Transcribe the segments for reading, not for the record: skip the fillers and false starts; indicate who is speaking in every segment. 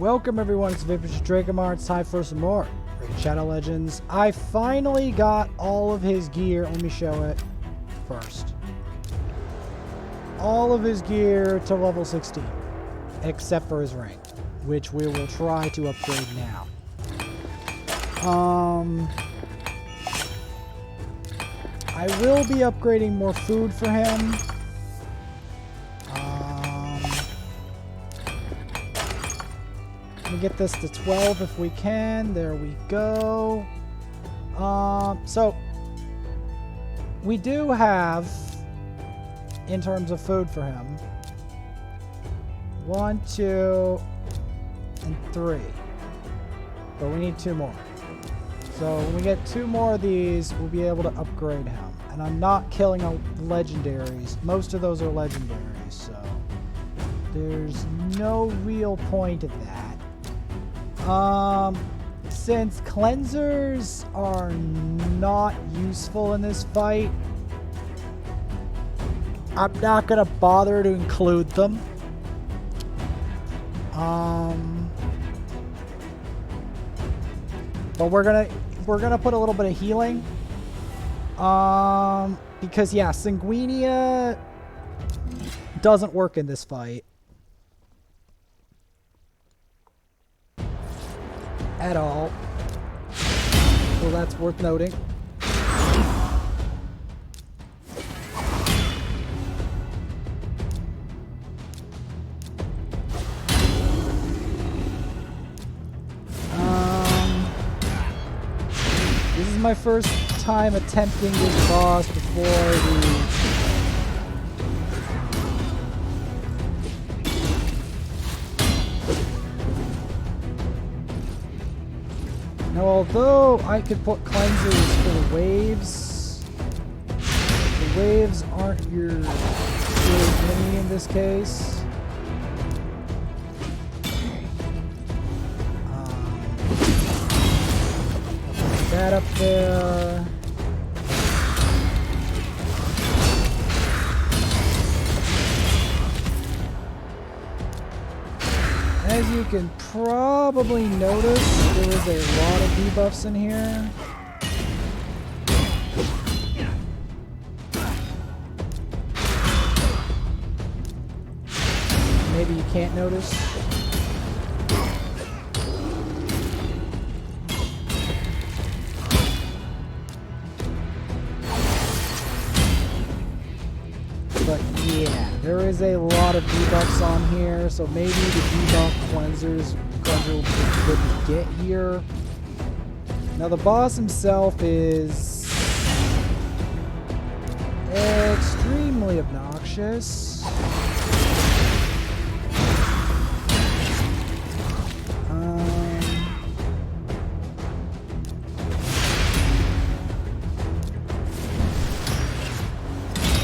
Speaker 1: Welcome everyone, it's Vapor Dracomar. It's time for some more Shadow Legends. I finally got all of his gear. Let me show it first. All of his gear to level 16, except for his ring, which we will try to upgrade now. I will be upgrading more food for him. Let me get this to 12 if we can. There we go. So we do have, in terms of food for him, 1, 2, and 3. But we need 2 more. So when we get 2 more of these, we'll be able to upgrade him. And I'm not killing legendaries. Most of those are legendaries, so there's no real point of that. Since cleansers are not useful in this fight, I'm not gonna bother to include them. But we're gonna put a little bit of healing. Because yeah, Sanguinia doesn't work in this fight at all. So that's worth noting. This is my first time attempting this boss before the now, although I could put cleansers for the waves, the waves aren't your enemy in this case. That up there. As you can probably notice, there is a lot of debuffs in here. Maybe you can't notice. But yeah, there is a lot of debuffs on here, so maybe the debuff cleanser will be good to get here. Now the boss himself is extremely obnoxious.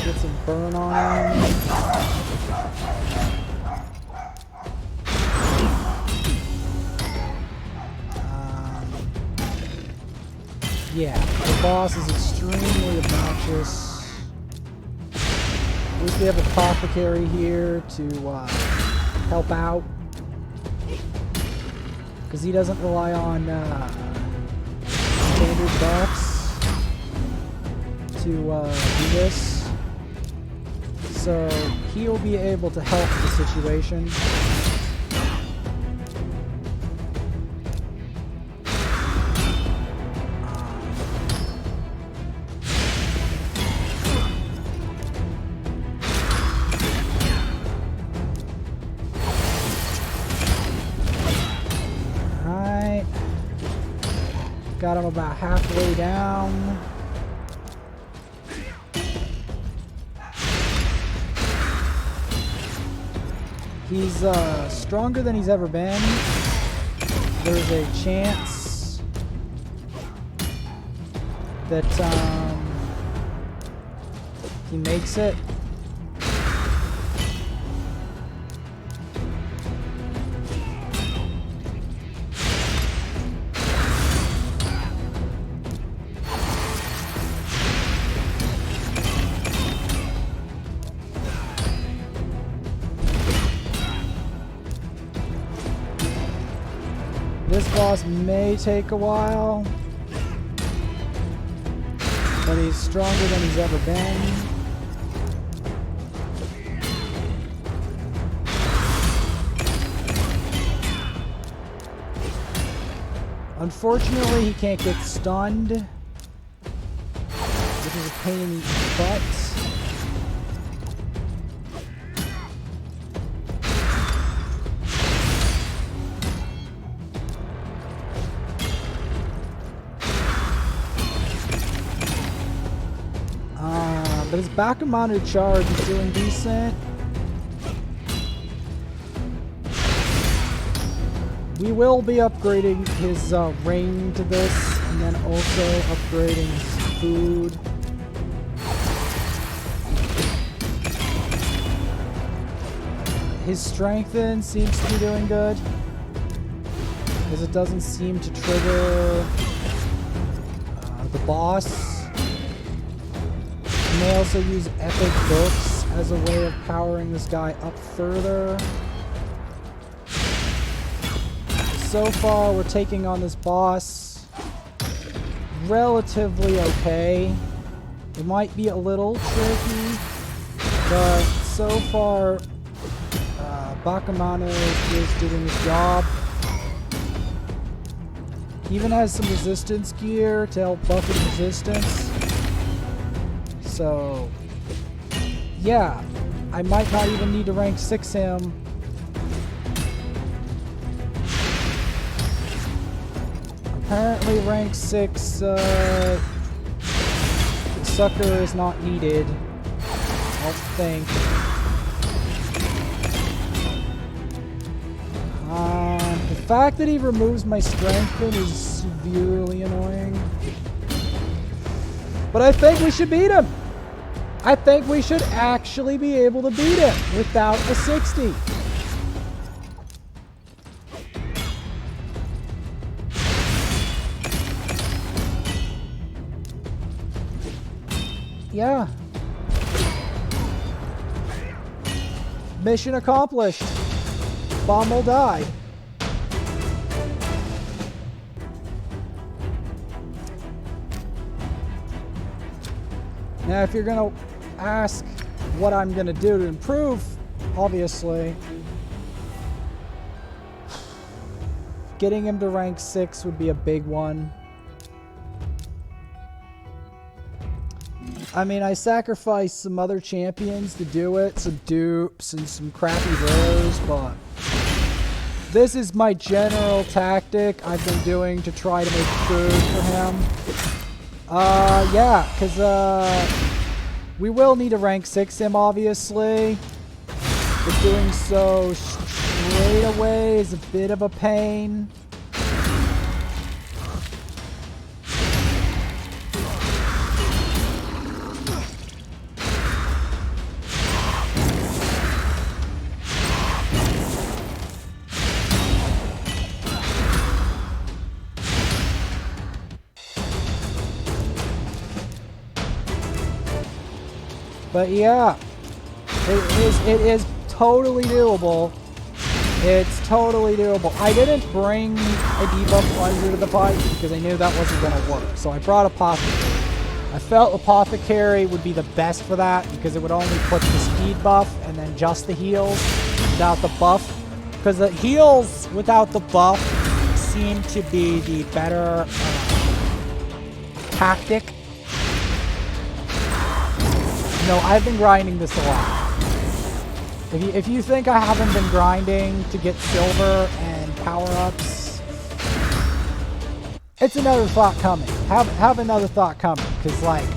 Speaker 1: Get some burn on him. Yeah, the boss is extremely obnoxious. At least we have a apothecary here to help out, because he doesn't rely on standard buffs to do this. So he'll be able to help the situation. Alright. Got him about halfway down. He's stronger than he's ever been. There's a chance that he makes it. This boss may take a while, but he's stronger than he's ever been. Unfortunately, he can't get stunned, which is a pain in the butt. But his back mounted charge is doing decent. We will be upgrading his ring to this, and then also upgrading his food. His strengthen seems to be doing good, because it doesn't seem to trigger the boss. You may also use epic books as a way of powering this guy up further. So far, we're taking on this boss relatively okay. It might be a little tricky, but so far, Bakamano is doing his job. He even has some resistance gear to help buff his resistance. So, yeah, I might not even need to rank 6 him. Apparently rank 6 sucker is not needed, I don't think. The fact that he removes my strengthen is severely annoying. But I think we should beat him. I think we should actually be able to beat him without a 60. Yeah. Mission accomplished. Bommel died. Now, if you're going to ask what I'm going to do to improve, obviously, getting him to rank 6 would be a big one. I mean, I sacrificed some other champions to do it, some dupes and some crappy rares, but this is my general tactic I've been doing to try to make food for him. Yeah, because we will need to rank 6 him, obviously. But doing so straight away is a bit of a pain. But yeah, it is totally doable. It's totally doable. I didn't bring a debuff plunger to the fight because I knew that wasn't going to work. So I brought Apothecary. I felt Apothecary would be the best for that because it would only put the speed buff and then just the heals without the buff. Because the heals without the buff seem to be the better tactic. No, I've been grinding this a lot. If you think I haven't been grinding to get silver and power-ups, it's another thought coming. Have another thought coming, because, like,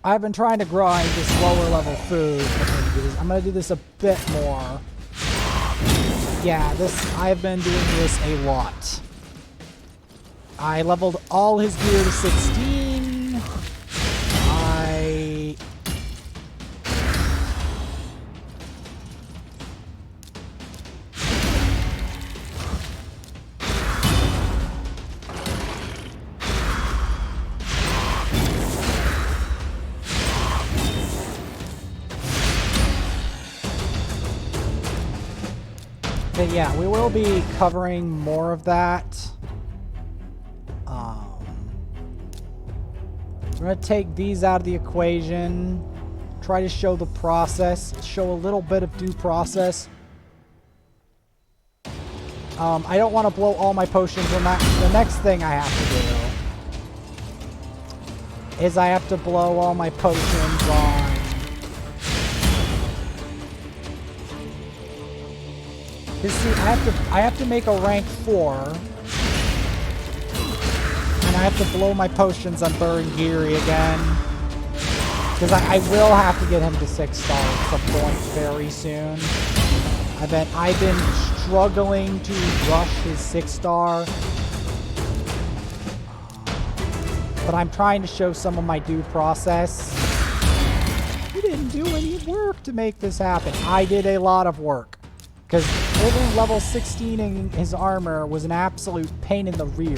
Speaker 1: I've been trying to grind this lower level food. I'm going to do this a bit more. Yeah, I've been doing this a lot. I leveled all his gear to 16. But yeah, we will be covering more of that. We're going to take these out of the equation. Try to show the process. Show a little bit of due process. I don't want to blow all my potions on that. The next thing I have to do is I have to blow all my potions on... Because see, I have to make a rank 4. And I have to blow my potions on Burangiri again. Because I will have to get him to 6-star at some point very soon. I've been struggling to rush his 6-star. But I'm trying to show some of my due process. You didn't do any work to make this happen. I did a lot of work. Because over level 16 in his armor was an absolute pain in the rear.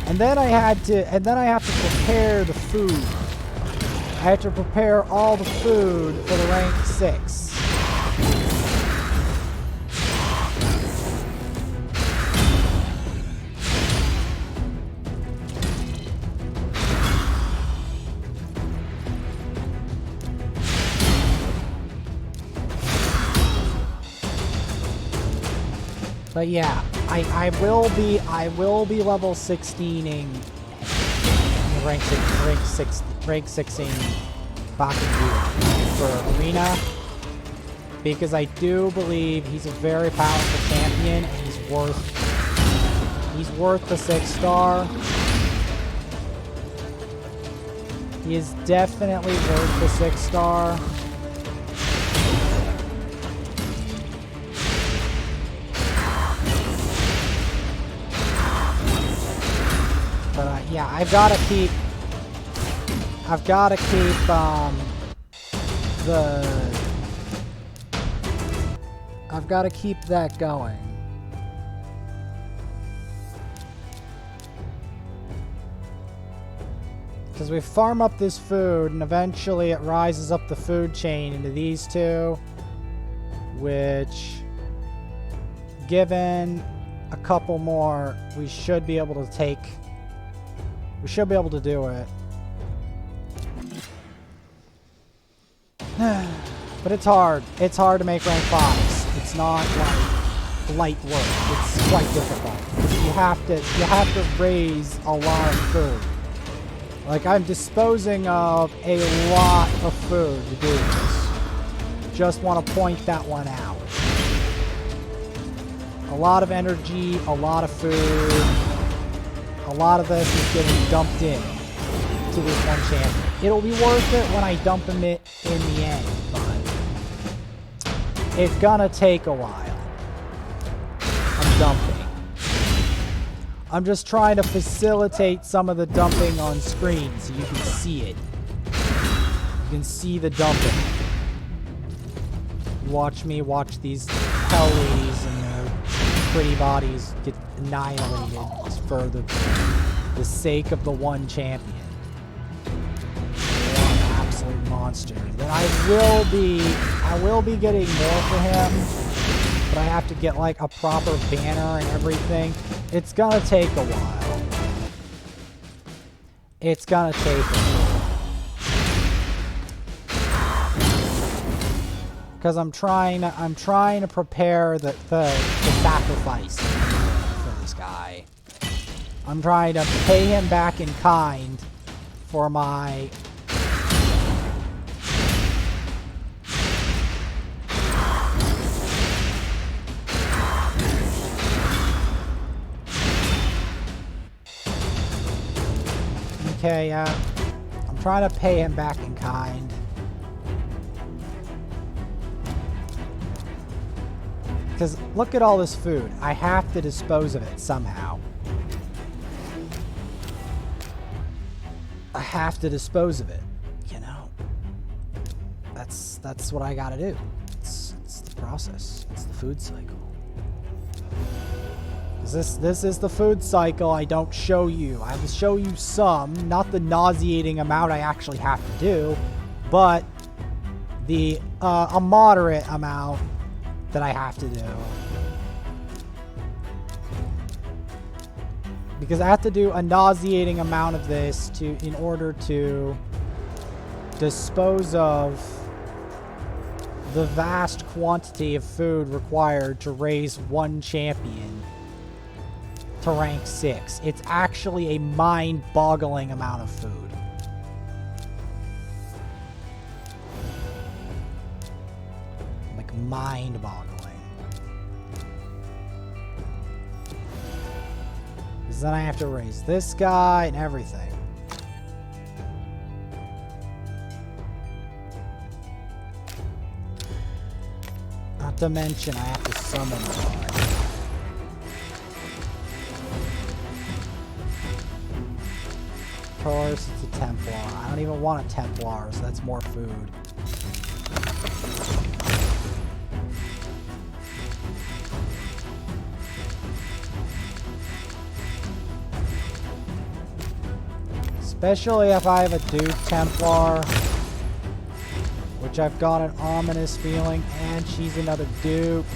Speaker 1: And then I have to prepare the food. I have to prepare all the food for the rank 6. But yeah, I will be level 16ing rank 16 Burangiri for arena, because I do believe he's a very powerful champion and he's worth the 6-star. He is definitely worth the 6-star. But yeah, I've got to keep that going. Because we farm up this food and eventually it rises up the food chain into these two, which, given a couple more, we should be able to do it. But it's hard. It's hard to make rank 5s. It's not like light work. It's quite difficult. You have to raise a lot of food. Like, I'm disposing of a lot of food to do this. Just want to point that one out. A lot of energy, a lot of food. A lot of this is getting dumped in to this one champion. It'll be worth it when I dump him in the end, but it's gonna take a while. I'm dumping. I'm just trying to facilitate some of the dumping on screen so you can see it. You can see the dumping. Watch me watch these hell ladies and their pretty bodies get annihilated for the sake of the one champion. They're an absolute monster. Then I will be getting more for him, but I have to get like a proper banner and everything. It's gonna take a while. It's gonna take a while. Because I'm trying to prepare the sacrifice for this guy. I'm trying to pay him back in kind for my... Okay, I'm trying to pay him back in kind. Because look at all this food. I have to dispose of it somehow. I have to dispose of it, you know. That's what I gotta do. It's the process. It's the food cycle. This is the food cycle I don't show you. I have to show you some, not the nauseating amount I actually have to do, but the a moderate amount that I have to do. Because I have to do a nauseating amount of this in order to dispose of the vast quantity of food required to raise one champion to rank 6. It's actually a mind-boggling amount of food. Like, mind-boggling. Because then I have to raise this guy and everything. Not to mention I have to summon one. Of course, it's a Templar. I don't even want a Templar, so that's more food. Especially if I have a Duke Templar, which I've got an ominous feeling, and she's another Duke.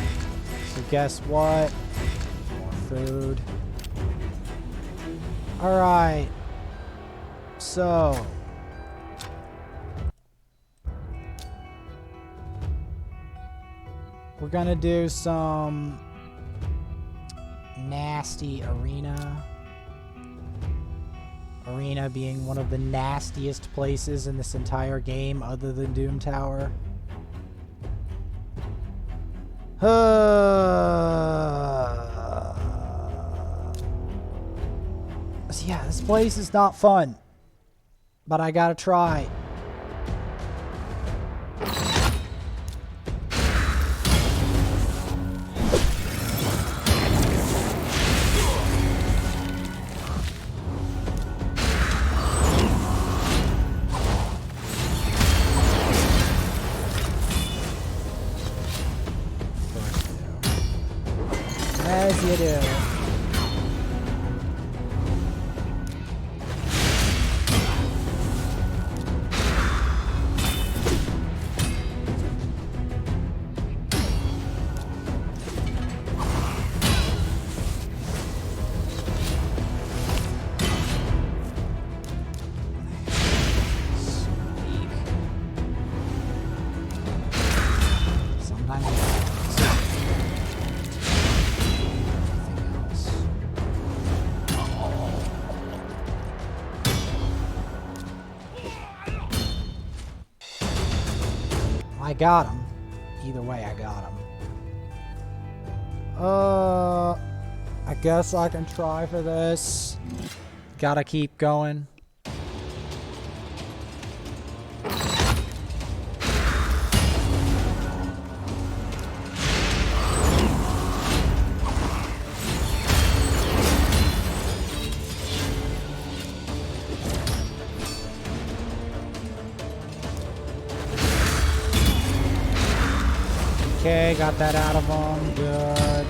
Speaker 1: So guess what? More food. Alright. So we're gonna do some nasty arena. Arena being one of the nastiest places in this entire game other than Doom Tower. So yeah, this place is not fun. But I gotta try. As you do. I got him. Either way, I got him. I guess I can try for this. Gotta keep going. Okay, got that out of him. Good.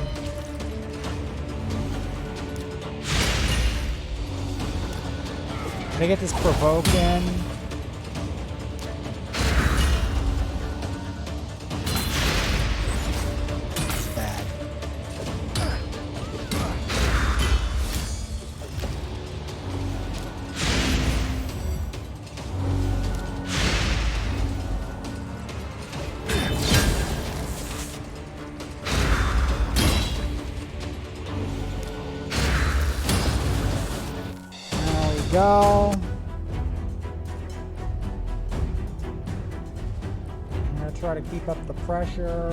Speaker 1: Did I get this provoking? That's bad. Go. I'm gonna try to keep up the pressure.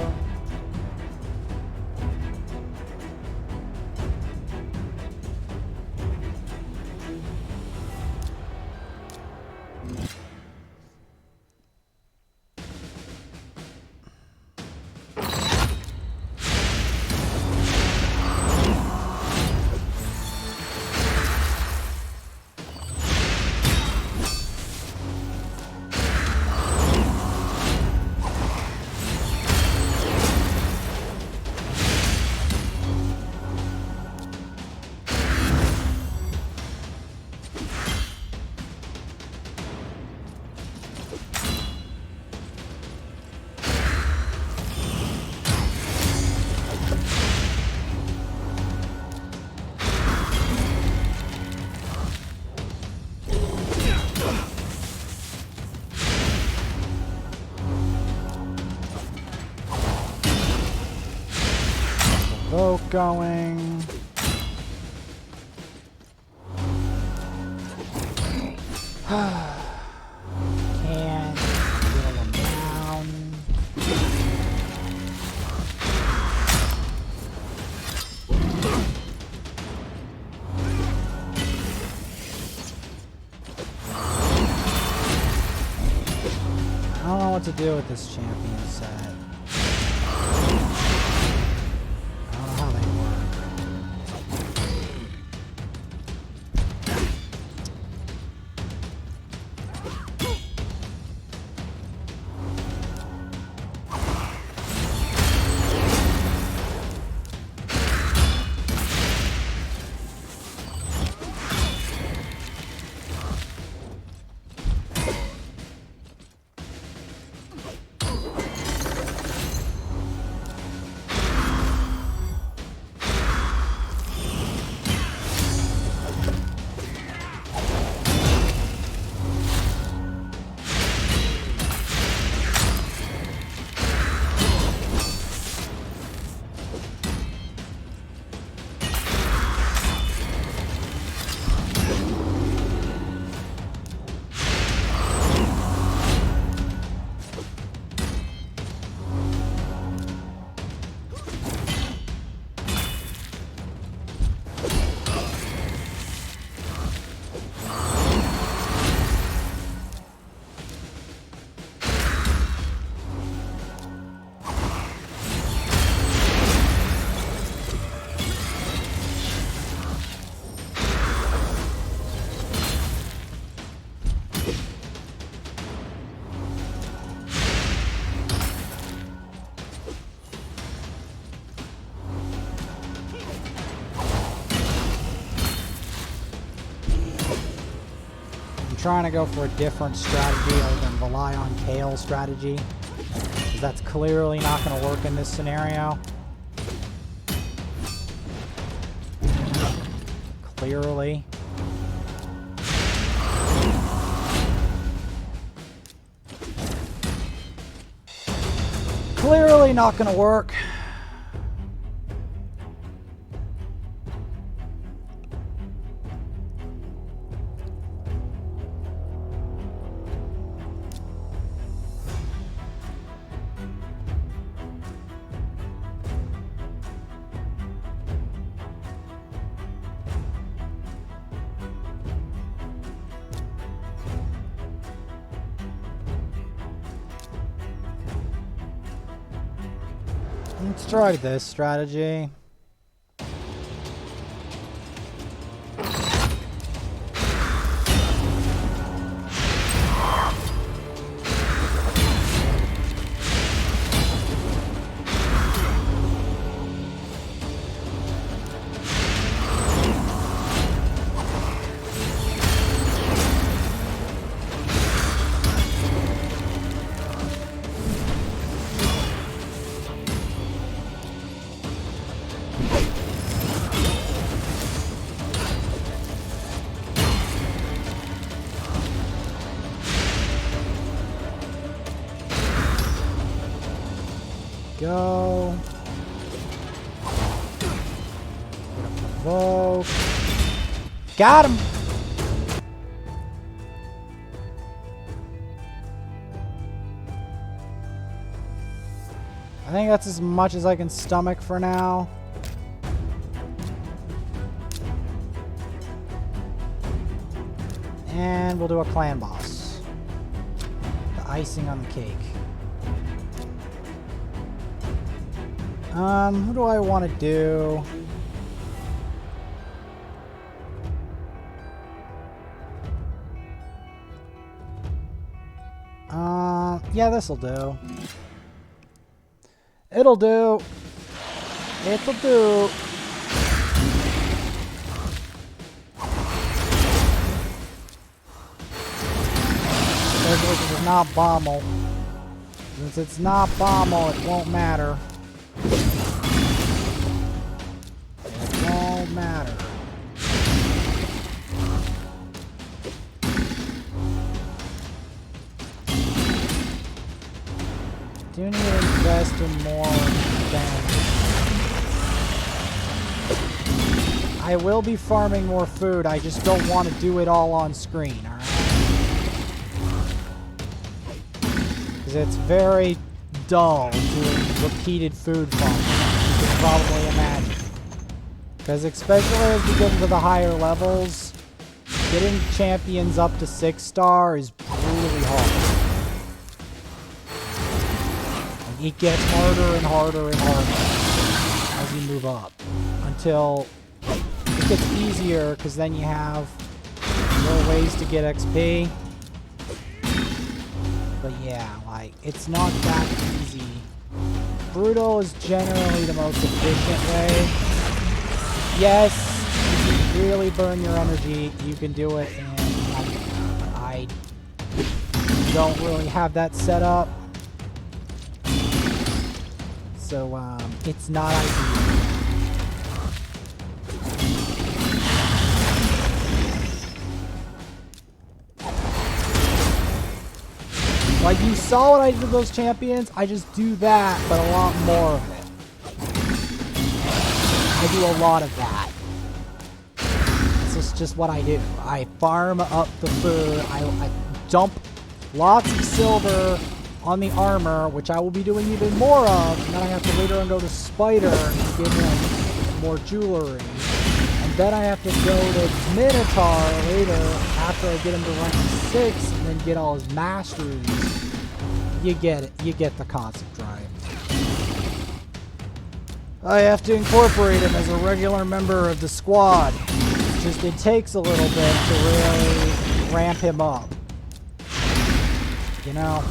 Speaker 1: Boat going. Can wheel them down. I don't know what to do with this champion set. I don't know how they work. Trying to go for a different strategy other than rely on Kale strategy, because that's clearly not going to work in this scenario. Clearly. Clearly not going to work. Let's try this strategy. Go. Provoke. Got him. I think that's as much as I can stomach for now. And we'll do a clan boss. The icing on the cake. Who do I want to do? Yeah, this'll do. It'll do. It'll do. This is not Bommel. Since it's not Bommel, it won't matter. It won't matter. Do need to invest in more damage. I will be farming more food. I just don't want to do it all on screen, alright? Because it's very dull doing repeated food farming, you can probably imagine. Because especially as we get into the higher levels, getting champions up to 6-star is really hard. Like, it gets harder and harder and harder as you move up. Until it gets easier, because then you have more ways to get XP. But yeah, like, it's not that easy. Brutal is generally the most efficient way. Yes, if you really burn your energy, you can do it in but I don't really have that set up. So, it's not ideal. Like, you saw what I did with those champions? I just do that, but a lot more of it. I do a lot of that. This is just what I do. I farm up the food. I dump lots of silver on the armor, which I will be doing even more of. And then I have to later on go to Spider and give him more jewelry. And then I have to go to Minotaur later after I get him to rank 6 and then get all his masteries. You get it. You get the concept, right? I have to incorporate him as a regular member of the squad. It's just it takes a little bit to really ramp him up. You know?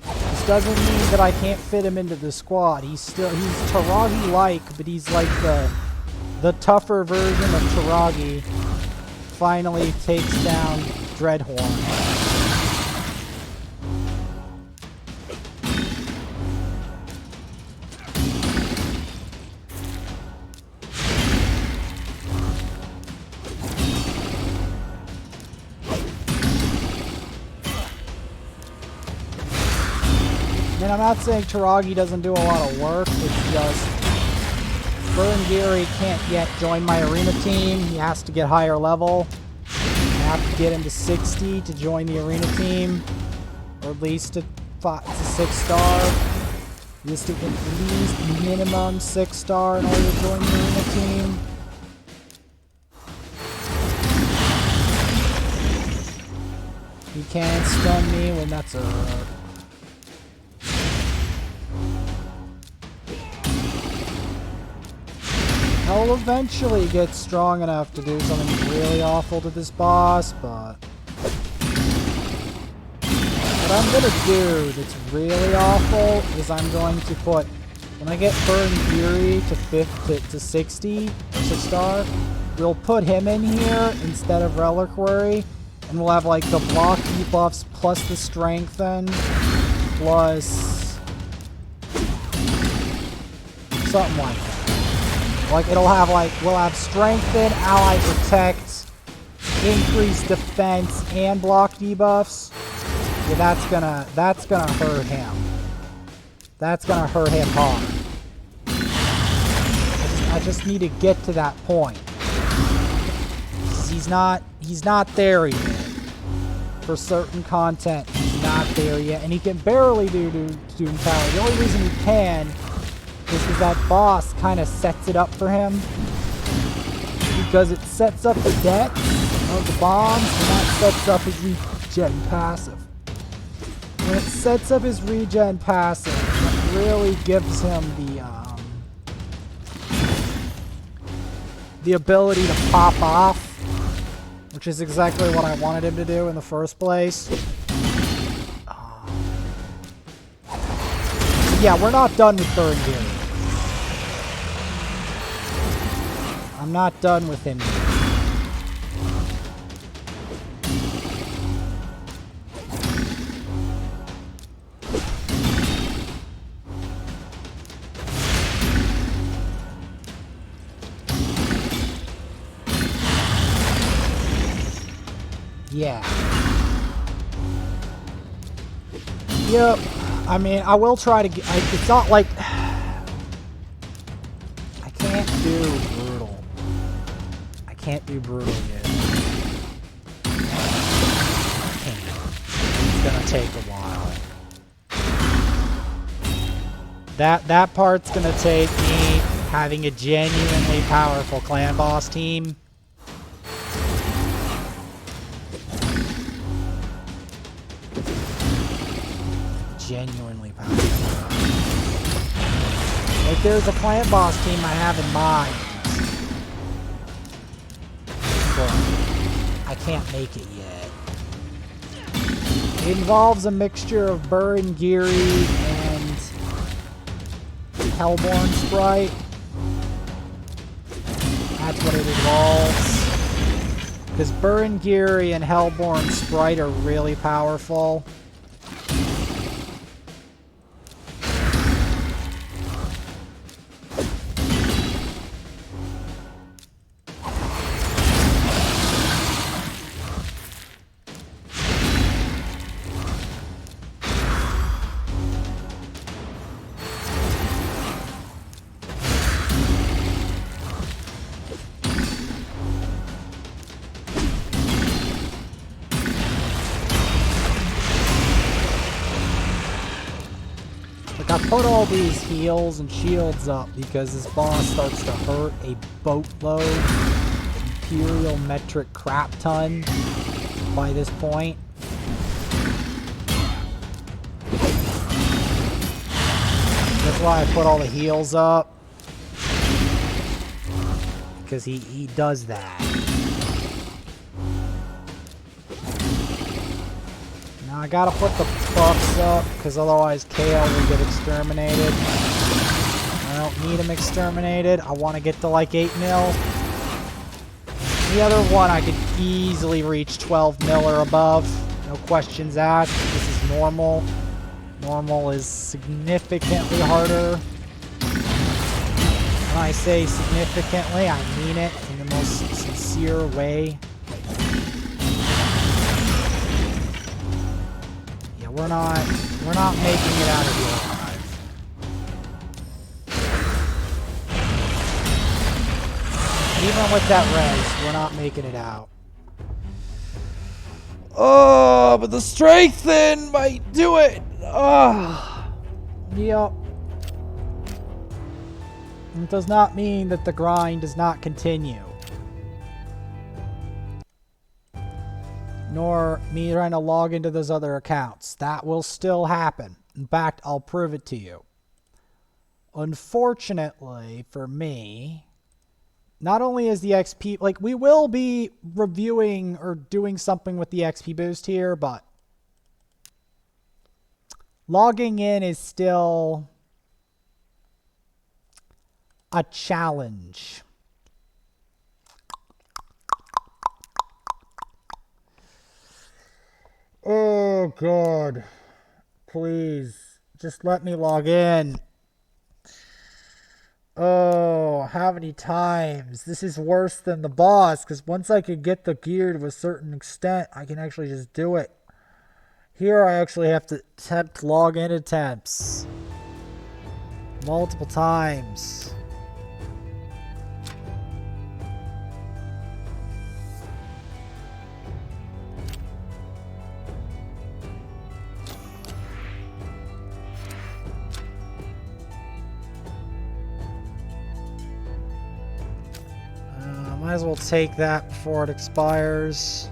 Speaker 1: This doesn't mean that I can't fit him into the squad. He's Taragi-like, but he's like the tougher version of Taragi. Finally takes down Dreadhorn. And I'm not saying Taragi doesn't do a lot of work, it's just Burangiri can't yet join my arena team. He has to get higher level. I have to get him to 60 to join the arena team, or at least to 6-star. Just to at least minimum 6-star in order to join the arena team. He can't stun me when that's a... I'll eventually get strong enough to do something really awful to this boss, but what I'm gonna do that's really awful is I'm going to put, when I get Burangiri to 60, 6-star, we'll put him in here instead of Reliquary, and we'll have like the block debuffs plus the strengthen, plus something like that. Like, it'll have, like, we'll have Strengthen, Ally Protect, Increased Defense, and block debuffs. Yeah, that's gonna hurt him. That's gonna hurt him hard. I just need to get to that point. He's not there yet. For certain content, he's not there yet. And he can barely do Doom Tower. The only reason he can is because that boss kind of sets it up for him. Because it sets up the deck of the bombs, and that sets up his regen passive. When it sets up his regen passive, it really gives him the ability to pop off, which is exactly what I wanted him to do in the first place. Yeah, we're not done with Burangiri. I'm not done with him yet. Yeah. Yep. I mean, I will try to get... it's not like... I can't do brutal. can't do brutal yet. It's gonna take a while. That part's gonna take me having a genuinely powerful clan boss team. Genuinely powerful. Like there's a clan boss team I have in mind. But I can't make it yet. It involves a mixture of Burangiri and Hellborn Sprite. That's what it involves. Because Burangiri and Hellborn Sprite are really powerful. I put all these heals and shields up because this boss starts to hurt a boatload of Imperial metric crap ton by this point. That's why I put all the heals up. Because he does that. Now I gotta put the buffs up, because otherwise Kale will get exterminated. I don't need him exterminated. I want to get to like 8 mil. The other one I could easily reach 12 mil or above. No questions asked. This is normal. Normal is significantly harder. When I say significantly, I mean it in the most sincere way. Yeah, we're not making it out of here alive. Even with that res, we're not making it out. Oh, but the strength then might do it. Oh, yep. It does not mean that the grind does not continue. Nor me trying to log into those other accounts. That will still happen. In fact, I'll prove it to you. Unfortunately for me, not only is the XP, like we will be reviewing or doing something with the XP boost here, but logging in is still a challenge. Oh God, please just let me log in. Oh, how many times? This is worse than the boss, because once I could get the gear to a certain extent, I can actually just do it. Here I actually have to attempt login attempts multiple times. Might as well take that before it expires.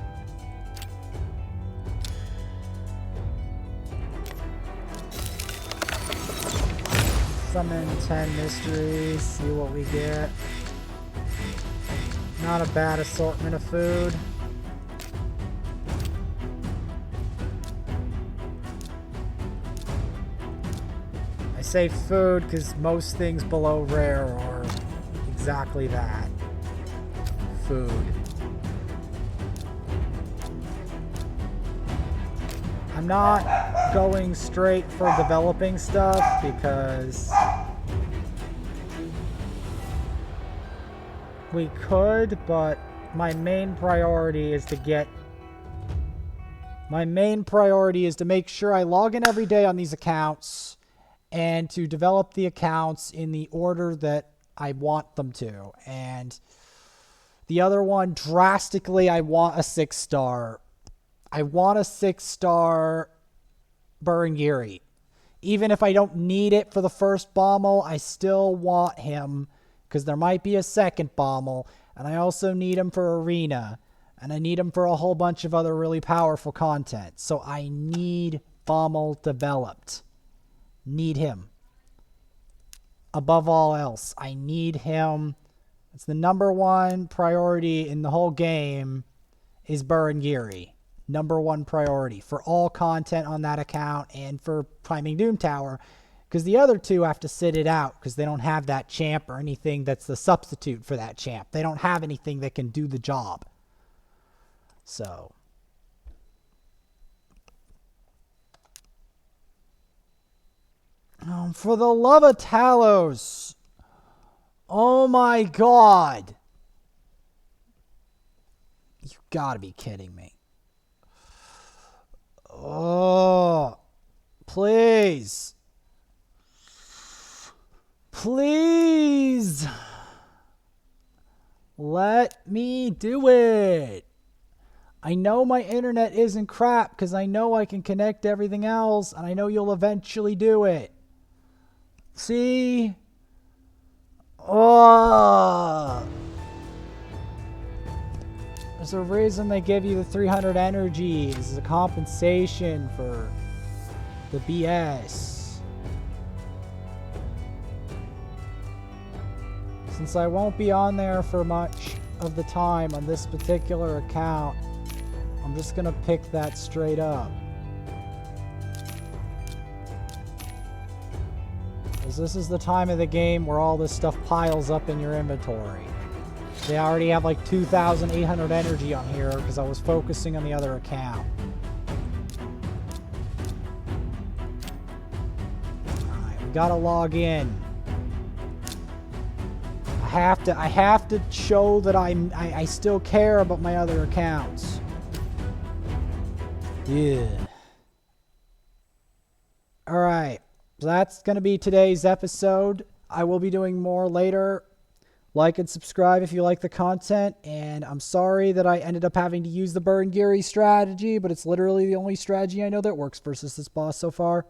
Speaker 1: Summon 10 mysteries, see what we get. Not a bad assortment of food. I say food because most things below rare are exactly that. Food. I'm not going straight for developing stuff because we could, but my main priority is to make sure I log in every day on these accounts and to develop the accounts in the order that I want them to. And The other one, drastically, I want a 6-star. I want a 6-star Burangiri. Even if I don't need it for the first Bommel, I still want him because there might be a second Bommel, and I also need him for Arena, and I need him for a whole bunch of other really powerful content. So I need Bommel developed. Need him. Above all else, I need him. It's the #1 priority in the whole game is Burangiri. #1 priority for all content on that account and for priming Doom Tower, because the other two have to sit it out because they don't have that champ or anything that's the substitute for that champ. They don't have anything that can do the job. So for the love of Talos. Oh my god. You gotta be kidding me. Oh, please. Please. Let me do it. I know my internet isn't crap because I know I can connect to everything else, and I know you'll eventually do it. See? Oh. There's a reason they give you the 300 energy as a compensation for the BS. Since I won't be on there for much of the time on this particular account, I'm just gonna pick that straight up. Because this is the time of the game where all this stuff piles up in your inventory. They already have like 2,800 energy on here because I was focusing on the other account. Alright, we gotta log in. I have to show that I still care about my other accounts. Yeah. Alright, so that's gonna be today's episode. I will be doing more later. Like and subscribe if you like the content, and I'm sorry that I ended up having to use the Burangiri strategy, but it's literally the only strategy I know that works versus this boss so far.